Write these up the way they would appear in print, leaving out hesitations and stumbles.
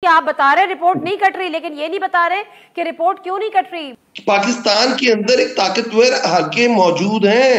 कि आप बता रहे रिपोर्ट नहीं कट रही, लेकिन ये नहीं बता रहे कि रिपोर्ट क्यों नहीं कट रही। पाकिस्तान के अंदर एक ताकतवर हल्के मौजूद हैं।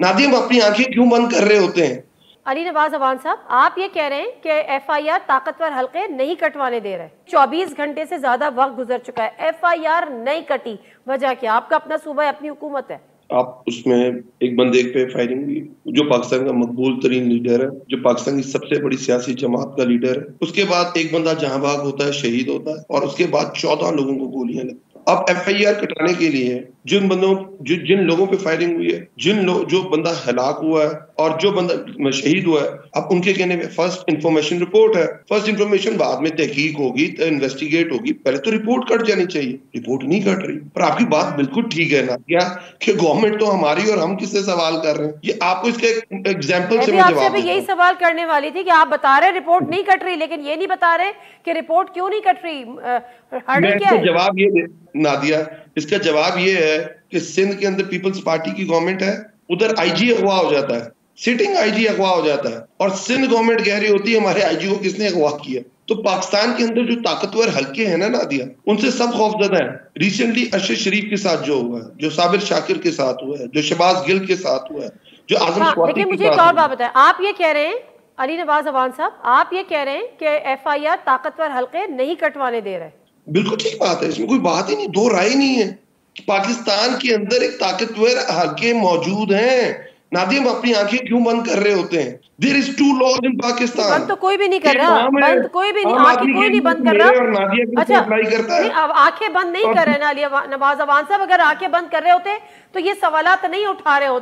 नादिया, हम अपनी आंखें क्यों बंद कर रहे होते हैं? अली नवाज अवान साहब, आप ये कह रहे हैं कि एफआईआर ताकतवर हल्के नहीं कटवाने दे रहे। 24 घंटे से ज्यादा वक्त गुजर चुका है, एफआईआर नहीं कटी, वजह क्या? आपका अपना सूबा है, अपनी हुकूमत है। आप उसमें एक बंदे पे फायरिंग हुई, जो पाकिस्तान का मकबूल तरीन लीडर है, जो पाकिस्तान की सबसे बड़ी सियासी जमात का लीडर है। उसके बाद एक बंदा जहां भाग होता है, शहीद होता है, और उसके बाद 14 लोगों को गोलियां लगती। अब एफआईआर कटाने के लिए जिन लोगों पे फायरिंग हुई है, जो बंदा हलाक हुआ है और जो बंदा शहीद हुआ है, अब उनके कहने में फर्स्ट इंफॉर्मेशन रिपोर्ट है। फर्स्ट इंफॉर्मेशन बाद में तहकीक होगी, इन्वेस्टिगेट होगी, पहले तो रिपोर्ट कट जानी चाहिए। रिपोर्ट नहीं कट रही। पर आपकी बात बिल्कुल ठीक है ना, क्या कि गवर्नमेंट तो हमारी और हम किससे सवाल कर रहे हैं? ये आपको इसका एग्जाम्पल से मैं आपसे जवाब अभी देता यही हूँ। सवाल करने वाली थी कि आप बता रहे रिपोर्ट नहीं कट रही, लेकिन ये नहीं बता रहे कि रिपोर्ट क्यों नहीं कट रही। हर्डल क्या है? जवाब ये नादिया, इसका जवाब ये है कि सिंध के अंदर पीपल्स पार्टी की गवर्नमेंट है, उधर आईजी अगवा हो जाता है, सिटिंग आईजी अगवा हो जाता है, और सिंध गवर्नमेंट कह रही होती है हमारे आईजी को किसने अगवा किया। तो पाकिस्तान के अंदर जो ताकतवर हल्के हैं ना नादिया, उनसे सब खौफजदा है। रिसेंटली अरशद शरीफ के साथ जो हुआ है, जो साबिर शाकिर के साथ हुआ है, जो शहबाज गिल के साथ हुआ है, जो आजम स्वाति लेकिन के मुझे एक साथ और हुआ बात है। बताएं, आप ये कह रहे हैं अली नवाज अवान साहब, आप ये कह रहे हैं कि एफआईआर ताकतवर हल्के नहीं कटवाने दे रहे। बिल्कुल ठीक बात है, इसमें कोई बात ही नहीं, दो राय नहीं है। पाकिस्तान के अंदर एक ताकतवर हल्के मौजूद हैं। नादिया, हम अपनी आंखें क्यों बंद कर रहे होते हैं? देयर इज टू लॉज इन पाकिस्तान। बंद तो कोई भी नहीं कर एक रहा, आम है, बंद कोई भी नहीं, आम आंखें आदमी कोई के नहीं लिए बंद तो कर मेरे और रहा। नादिया के ऊपर अच्छा, अप्लाई करता है। नहीं, अब आंखें बंद नहीं और कर रहे ना अली नवाज अवान साहब, अगर आंखें बंद कर रहे होते तो ये सवालात नहीं उठा रहे होते।